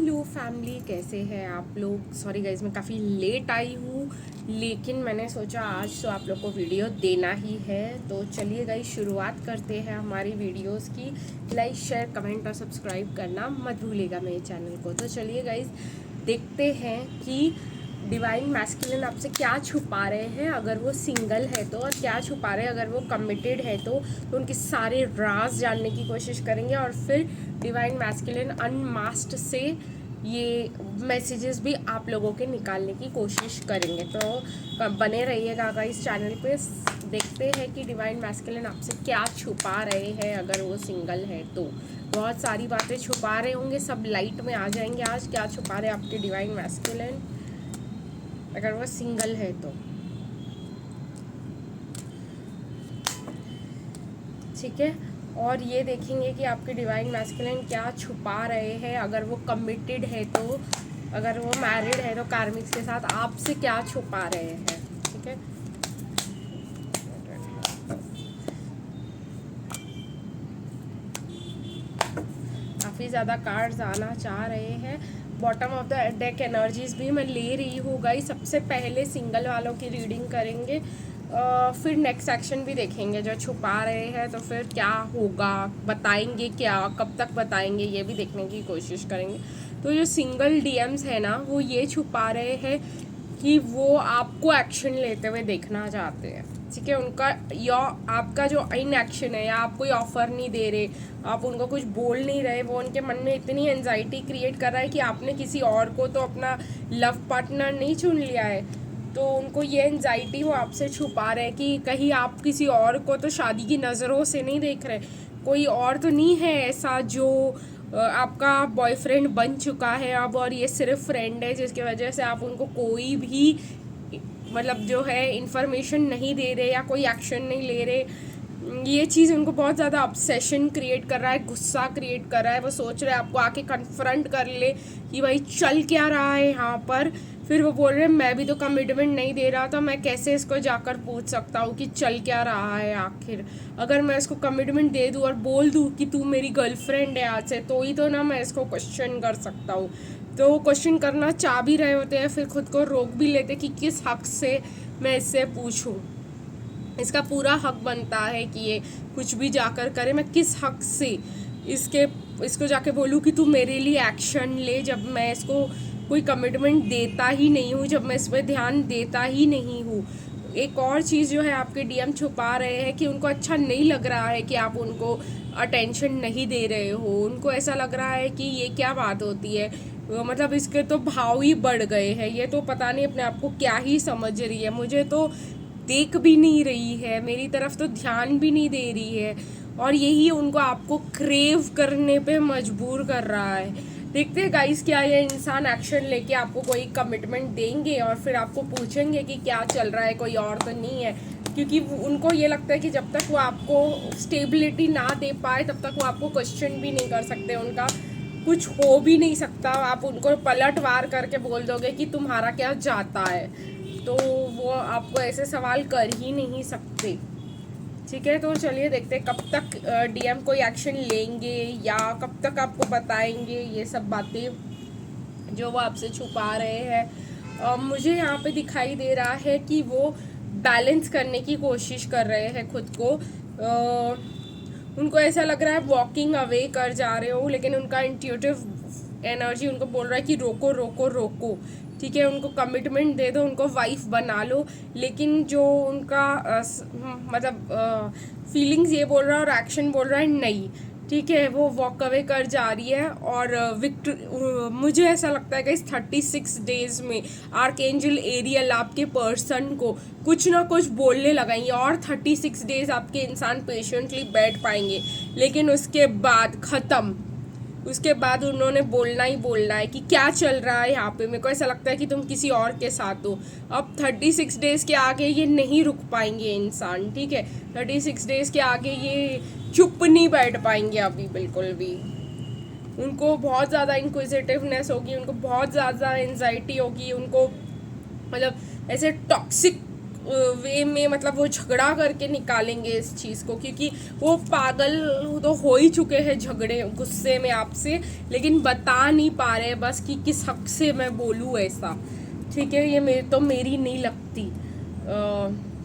Hello family, कैसे हैं आप लोग। सॉरी गाइज, मैं काफ़ी लेट आई हूँ, लेकिन मैंने सोचा आज तो आप लोग को वीडियो देना ही है। तो चलिए गाइज, शुरुआत करते हैं हमारी वीडियोस की। लाइक, शेयर, कमेंट और सब्सक्राइब करना मत भूलिएगा मेरे चैनल को। तो चलिए गाइज, देखते हैं कि डिवाइन मैस्कुलिन आपसे क्या छुपा रहे हैं अगर वो सिंगल है तो, और क्या छुपा रहे हैं अगर वो कमिटेड है तो उनके सारे राज जानने की कोशिश करेंगे। और फिर डिवाइन मैस्कुलिन अनमास्क्ड से ये मैसेजेस भी आप लोगों के निकालने की कोशिश करेंगे। तो बने रहिएगा इस चैनल पे। देखते हैं कि डिवाइन मैस्कुलिन आपसे क्या छुपा रहे हैं अगर वो सिंगल है तो। बहुत सारी बातें छुपा रहे होंगे, सब लाइट में आ जाएंगे आज। क्या छुपा रहे हैं आपके डिवाइन मैस्कुलिन अगर वो सिंगल है तो। ठीक है, और ये देखेंगे कि आपके डिवाइन मैस्कुलिन क्या छुपा रहे हैं अगर वो कमिटेड है तो। अगर वो मैरिड है तो कार्मिक्स के साथ आपसे क्या छुपा रहे हैं। ठीक है, काफ़ी ज़्यादा कार्ड्स आना चाह रहे हैं। Bottom of the deck energies भी मैं ले रही हूँ गाइस। सबसे पहले सिंगल वालों की रीडिंग करेंगे, फिर नेक्स्ट सेक्शन भी देखेंगे जो छुपा रहे हैं। तो फिर क्या होगा, बताएंगे क्या, कब तक बताएंगे, ये भी देखने की कोशिश करेंगे। तो जो सिंगल डीएम्स है ना, वो ये छुपा रहे हैं कि वो आपको एक्शन लेते हुए देखना चाहते हैं। ठीक है, उनका या आपका जो इन एक्शन है, या आप कोई ऑफर नहीं दे रहे, आप उनको कुछ बोल नहीं रहे, वो उनके मन में इतनी एंजाइटी क्रिएट कर रहा है कि आपने किसी और को तो अपना लव पार्टनर नहीं चुन लिया है। तो उनको ये एंजाइटी वो आपसे छुपा रहे हैं कि कहीं आप किसी और को तो शादी की नज़रों से नहीं देख रहे, कोई और तो नहीं है ऐसा जो आपका बॉयफ्रेंड बन चुका है अब, और ये सिर्फ फ्रेंड है जिसकी वजह से आप उनको कोई भी मतलब जो है इन्फॉर्मेशन नहीं दे रहे या कोई एक्शन नहीं ले रहे। ये चीज़ उनको बहुत ज़्यादा ऑब्सेशन क्रिएट कर रहा है, गुस्सा क्रिएट कर रहा है। वो सोच रहे हैं आपको आके कन्फ्रंट कर ले कि भाई चल क्या रहा है यहाँ पर। फिर वो बोल रहे हैं मैं भी तो कमिटमेंट नहीं दे रहा, तो मैं कैसे इसको जाकर पूछ सकता हूँ कि चल क्या रहा है आखिर। अगर मैं इसको कमिटमेंट दे दूँ और बोल दूँ कि तू मेरी गर्लफ्रेंड है आज से, तो ही तो ना मैं इसको क्वेश्चन कर सकता हूँ। तो वो क्वेश्चन करना चाह भी रहे होते हैं, फिर खुद को रोक भी लेते कि किस हक से मैं इससे पूछूं। इसका पूरा हक बनता है कि ये कुछ भी जाकर करे। मैं किस हक से इसको जाके बोलूँ कि तू मेरे लिए एक्शन ले, जब मैं इसको कोई कमिटमेंट देता ही नहीं हूँ, जब मैं इस पर ध्यान देता ही नहीं हूँ। एक और चीज़ जो है आपके डीएम छुपा रहे हैं कि उनको अच्छा नहीं लग रहा है कि आप उनको अटेंशन नहीं दे रहे हो। उनको ऐसा लग रहा है कि ये क्या बात होती है, मतलब इसके तो भाव ही बढ़ गए हैं, ये तो पता नहीं अपने आप को क्या ही समझ रही है, मुझे तो देख भी नहीं रही है, मेरी तरफ तो ध्यान भी नहीं दे रही है। और यही उनको आपको क्रेव करने पे मजबूर कर रहा है। देखते हैं गाइस, क्या ये इंसान एक्शन लेके आपको कोई कमिटमेंट देंगे और फिर आपको पूछेंगे कि क्या चल रहा है, कोई और तो नहीं है। क्योंकि उनको ये लगता है कि जब तक वो आपको स्टेबिलिटी ना दे पाए तब तक वो आपको क्वेश्चन भी नहीं कर सकते, उनका कुछ हो भी नहीं सकता। आप उनको पलटवार करके बोल दोगे कि तुम्हारा क्या जाता है, तो वो आपको ऐसे सवाल कर ही नहीं सकते। ठीक है, तो चलिए देखते हैं कब तक डीएम कोई एक्शन लेंगे या कब तक आपको बताएंगे ये सब बातें जो वो आपसे छुपा रहे हैं। मुझे यहाँ पे दिखाई दे रहा है कि वो बैलेंस करने की कोशिश कर रहे हैं खुद को। उनको ऐसा लग रहा है वॉकिंग अवे कर जा रहे हो, लेकिन उनका इंट्यूटिव एनर्जी उनको बोल रहा है कि रोको रोको रोको। ठीक है, उनको कमिटमेंट दे दो, उनको वाइफ बना लो, लेकिन जो उनका मतलब फीलिंग्स ये बोल रहा है और एक्शन बोल रहा है नहीं। ठीक है, वो वॉक अवे कर जा रही है। और मुझे ऐसा लगता है कि इस 36 डेज में आर्कएंजल एरियल आपके पर्सन को कुछ ना कुछ बोलने लगाएंगे, और 36 डेज आपके इंसान पेशेंटली बैठ पाएंगे, लेकिन उसके बाद ख़त्म। उसके बाद उन्होंने बोलना ही बोलना है कि क्या चल रहा है यहाँ पे। मेरे को ऐसा लगता है कि तुम किसी और के साथ हो। अब 36 डेज़ के आगे ये नहीं रुक पाएंगे इंसान। ठीक है, 36 डेज़ के आगे ये चुप नहीं बैठ पाएंगे अभी बिल्कुल भी। उनको बहुत ज़्यादा इंक्विजिटिवनेस होगी, उनको बहुत ज़्यादा एंजाइटी होगी, उनको मतलब ऐसे टॉक्सिक वे में मतलब वो झगड़ा करके निकालेंगे इस चीज़ को, क्योंकि वो पागल तो हो ही चुके हैं झगड़े गुस्से में आपसे, लेकिन बता नहीं पा रहे बस कि किस हक से मैं बोलूँ ऐसा। ठीक है, ये मेरी नहीं लगती,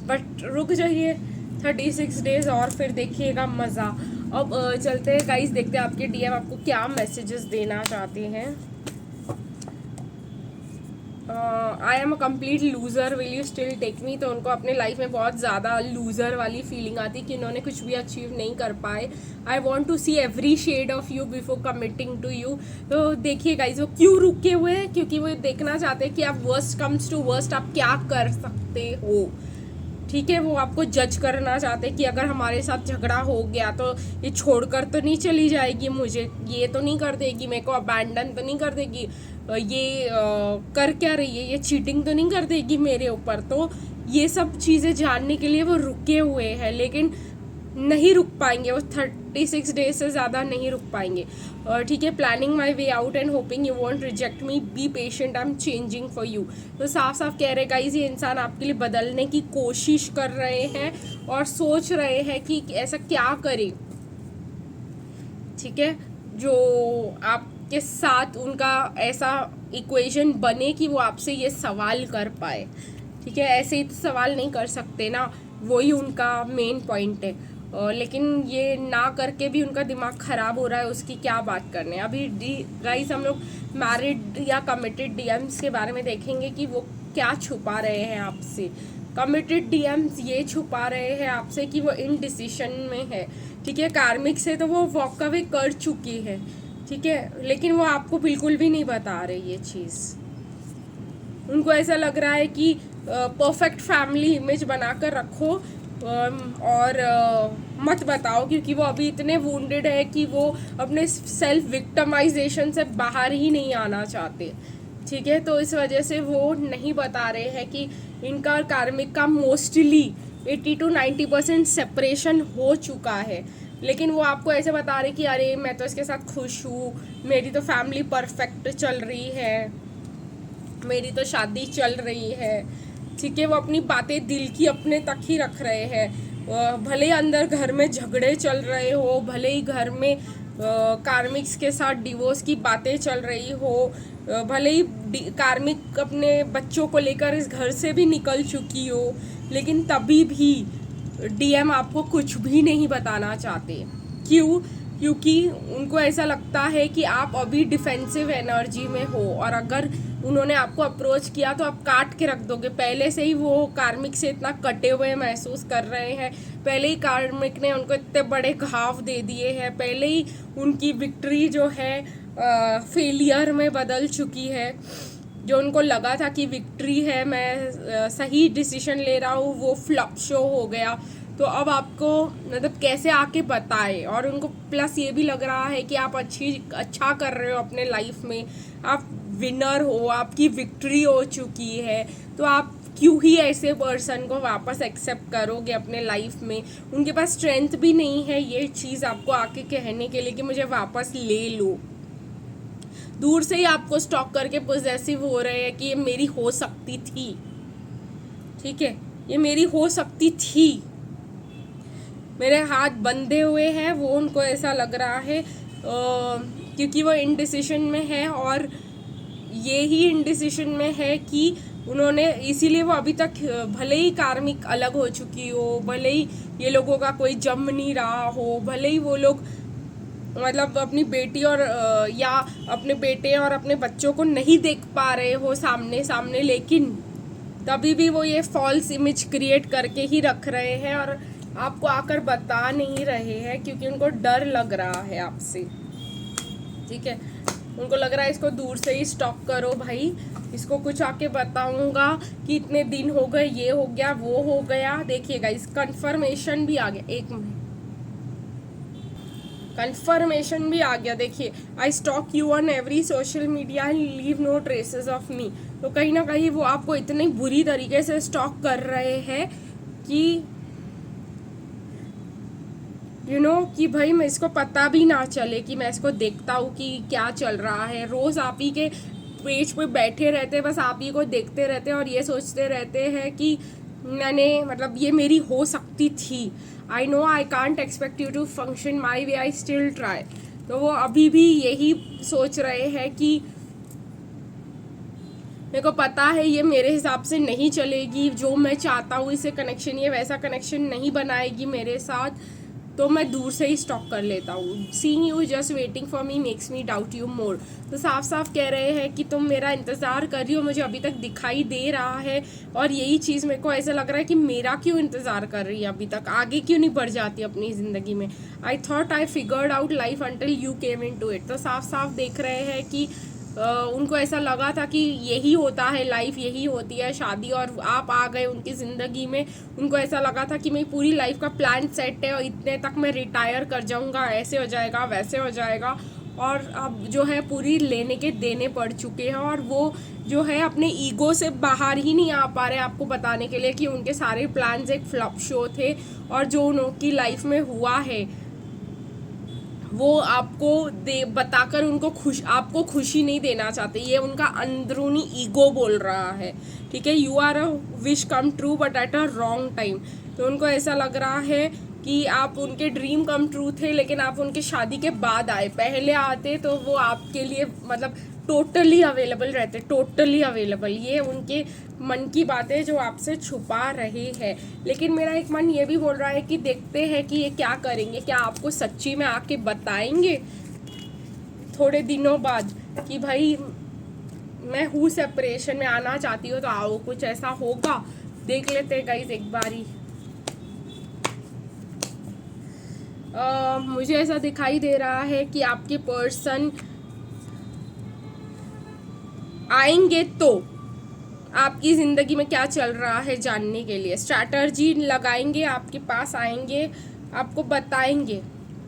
बट रुक जाइए 36 डेज और फिर देखिएगा मज़ा। अब चलते हैं गाइस, देखते हैं आपके डीएम आपको क्या मैसेजेस देना चाहते हैं। I am a complete loser, will you still take me. तो उनको अपने लाइफ में बहुत ज़्यादा लूज़र वाली फीलिंग आती कि उन्होंने कुछ भी अचीव नहीं कर पाए। I want to see every shade of you before committing to you. तो देखिए गाइज वो क्यों रुके हुए हैं, क्योंकि वो देखना चाहते हैं कि आप वर्स्ट कम्स टू वर्स्ट आप क्या कर सकते हो। ठीक है, वो आपको जज करना चाहते हैं कि अगर हमारे साथ झगड़ा हो गया तो ये छोड़कर तो नहीं चली जाएगी मुझे, ये तो नहीं कर देगी, मेरे को अबैंडन तो नहीं कर देगी, ये कर क्या रही है, ये चीटिंग तो नहीं कर देगी मेरे ऊपर। तो ये सब चीज़ें जानने के लिए वो रुके हुए हैं, लेकिन नहीं रुक पाएंगे, वो 36 डेज से ज़्यादा नहीं रुक पाएंगे। ठीक है, planning my way out and hoping you want reject me, be patient, I am changing for you. तो साफ साफ कह रहे गाइस ये इंसान आपके लिए बदलने की कोशिश कर रहे हैं और सोच रहे हैं कि ऐसा क्या करें। ठीक है, जो आपके साथ उनका ऐसा इक्वेशन बने कि वो आपसे ये सवाल कर पाए। ठीक है, ऐसे ही तो सवाल नहीं कर सकते ना, वही उनका मेन पॉइंट है। लेकिन ये ना करके भी उनका दिमाग ख़राब हो रहा है, उसकी क्या बात करने। अभी गाइस हम लोग मैरिड या कमिटेड डीएम्स के बारे में देखेंगे कि वो क्या छुपा रहे हैं आपसे। कमिटेड डीएम्स ये छुपा रहे हैं आपसे कि वो इनडिसीजन में है। ठीक है, कार्मिक से तो वो वॉक अवे कर चुकी है। ठीक है, लेकिन वो आपको बिल्कुल भी नहीं बता रही ये चीज़। उनको ऐसा लग रहा है कि परफेक्ट फैमिली इमेज बनाकर रखो और मत बताओ, क्योंकि वो अभी इतने वुंडेड है कि वो अपने सेल्फ विक्टिमाइजेशन से बाहर ही नहीं आना चाहते। ठीक है, तो इस वजह से वो नहीं बता रहे हैं कि इनका और कार्मिक का मोस्टली 80 to 90% सेपरेशन हो चुका है। लेकिन वो आपको ऐसे बता रहे कि अरे मैं तो इसके साथ खुश हूँ, मेरी तो फैमिली परफेक्ट चल रही है, मेरी तो शादी चल रही है। ठीक है, वो अपनी बातें दिल की अपने तक ही रख रहे हैं। भले ही अंदर घर में झगड़े चल रहे हो, भले ही घर में कार्मिक्स के साथ डिवोर्स की बातें चल रही हो, भले ही कार्मिक अपने बच्चों को लेकर इस घर से भी निकल चुकी हो, लेकिन तभी भी डीएम आपको कुछ भी नहीं बताना चाहते। क्यों? क्योंकि उनको ऐसा लगता है कि आप अभी डिफेंसिव एनर्जी में हो, और अगर उन्होंने आपको अप्रोच किया तो आप काट के रख दोगे। पहले से ही वो कार्मिक से इतना कटे हुए महसूस कर रहे हैं, पहले ही कार्मिक ने उनको इतने बड़े घाव दे दिए हैं, पहले ही उनकी विक्ट्री जो है फेलियर में बदल चुकी है। जो उनको लगा था कि विक्ट्री है, मैं सही डिसीजन ले रहा हूँ, वो फ्लॉप शो हो गया। तो अब आपको मतलब कैसे आके बताए, और उनको प्लस ये भी लग रहा है कि आप अच्छा कर रहे हो अपने लाइफ में, आप विनर हो, आपकी विक्ट्री हो चुकी है, तो आप क्यों ही ऐसे पर्सन को वापस एक्सेप्ट करोगे अपने लाइफ में। उनके पास स्ट्रेंथ भी नहीं है ये चीज़ आपको आके कहने के लिए कि मुझे वापस ले लो। दूर से ही आपको स्टॉक करके पॉजेसिव हो रहे हैं कि ये मेरी हो सकती थी। ठीक है, ये मेरी हो सकती थी, मेरे हाथ बंधे हुए हैं, वो उनको ऐसा लग रहा है क्योंकि वो इनडिसीजन में है। और ये ही इनडिसीजन में है कि उन्होंने, इसीलिए वो अभी तक भले ही कार्मिक अलग हो चुकी हो, भले ही ये लोगों का कोई जम नहीं रहा हो, भले ही वो लोग मतलब अपनी बेटी और या अपने बेटे और अपने बच्चों को नहीं देख पा रहे हो सामने सामने, लेकिन तभी भी वो ये फॉल्स इमेज क्रिएट करके ही रख रहे हैं और आपको आकर बता नहीं रहे हैं, क्योंकि उनको डर लग रहा है आपसे। ठीक है, उनको लग रहा है इसको दूर से ही स्टॉक करो भाई, इसको कुछ आके बताऊंगा कि इतने दिन हो गए, ये हो गया, वो हो गया। देखिएगा इस कंफर्मेशन भी आ गया, एक मिनट, कंफर्मेशन भी आ गया। देखिए, I stalk you on every social media and leave no traces of me. तो कहीं ना कहीं वो आपको इतनी बुरी तरीके से स्टॉक कर रहे हैं कि कि भाई मैं इसको पता भी ना चले कि मैं इसको देखता हूँ कि क्या चल रहा है। रोज़ आप ही के पेज पे बैठे रहते हैं, बस आप ही को देखते रहते हैं और ये सोचते रहते हैं कि मैंने मतलब ये मेरी हो सकती थी। I know I can't expect you to function my way, I still try. तो वो अभी भी यही सोच रहे हैं कि मेरे को पता है ये मेरे हिसाब से नहीं चलेगी, जो मैं चाहता हूँ इससे कनेक्शन, ये वैसा कनेक्शन नहीं बनाएगी मेरे साथ, तो मैं दूर से ही स्टॉप कर लेता हूँ। Seeing you just waiting for me makes me doubt you more. तो साफ साफ कह रहे हैं कि तुम मेरा इंतज़ार कर रही हो, मुझे अभी तक दिखाई दे रहा है, और यही चीज़ मेरे को ऐसा लग रहा है कि मेरा क्यों इंतज़ार कर रही है अभी तक, आगे क्यों नहीं बढ़ जाती अपनी ज़िंदगी में। I thought I figured out life until you came into it. तो साफ साफ देख रहे हैं कि उनको ऐसा लगा था कि यही होता है लाइफ, यही होती है शादी, और आप आ गए उनकी ज़िंदगी में। उनको ऐसा लगा था कि मेरी पूरी लाइफ का प्लान सेट है और इतने तक मैं रिटायर कर जाऊंगा, ऐसे हो जाएगा वैसे हो जाएगा, और अब जो है पूरी लेने के देने पड़ चुके हैं, और वो जो है अपने ईगो से बाहर ही नहीं आ पा रहे आपको बताने के लिए कि उनके सारे प्लान्स एक फ्लॉप शो थे, और जो उनकी लाइफ में हुआ है वो आपको बताकर उनको आपको खुशी नहीं देना चाहते। ये उनका अंदरूनी ईगो बोल रहा है, ठीक है। You are a wish come true but at a wrong time. तो उनको ऐसा लग रहा है कि आप उनके ड्रीम कम ट्रू थे, लेकिन आप उनके शादी के बाद आए। पहले आते तो वो आपके लिए मतलब टोटली अवेलेबल रहते, टोटली अवेलेबल। ये उनके मन की बातें जो आपसे छुपा रहे हैं। लेकिन मेरा एक मन ये भी बोल रहा है कि देखते हैं कि ये क्या करेंगे, क्या आपको सच्ची में आके बताएंगे थोड़े दिनों बाद कि भाई मैं हूँ सेपरेशन में, आना चाहती हो तो आओ, कुछ ऐसा होगा। देख लेते हैं गाइस एक बारी। मुझे ऐसा दिखाई दे रहा है कि आपके पर्सन आएंगे तो आपकी ज़िंदगी में क्या चल रहा है जानने के लिए स्ट्रैटर्जी लगाएंगे, आपके पास आएंगे, आपको बताएंगे,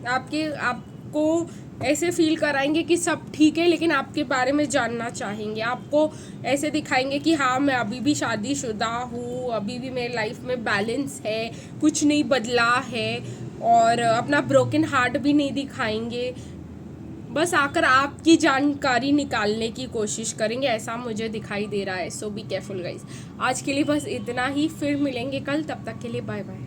आपको ऐसे फील कराएंगे कि सब ठीक है, लेकिन आपके बारे में जानना चाहेंगे। आपको ऐसे दिखाएंगे कि हाँ मैं अभी भी शादीशुदा हूँ, अभी भी मेरी लाइफ में बैलेंस है, कुछ नहीं बदला है, और अपना ब्रोकन हार्ट भी नहीं दिखाएंगे। बस आकर आपकी जानकारी निकालने की कोशिश करेंगे, ऐसा मुझे दिखाई दे रहा है। सो बी केयरफुल गाइस। आज के लिए बस इतना ही, फिर मिलेंगे कल, तब तक के लिए बाय बाय।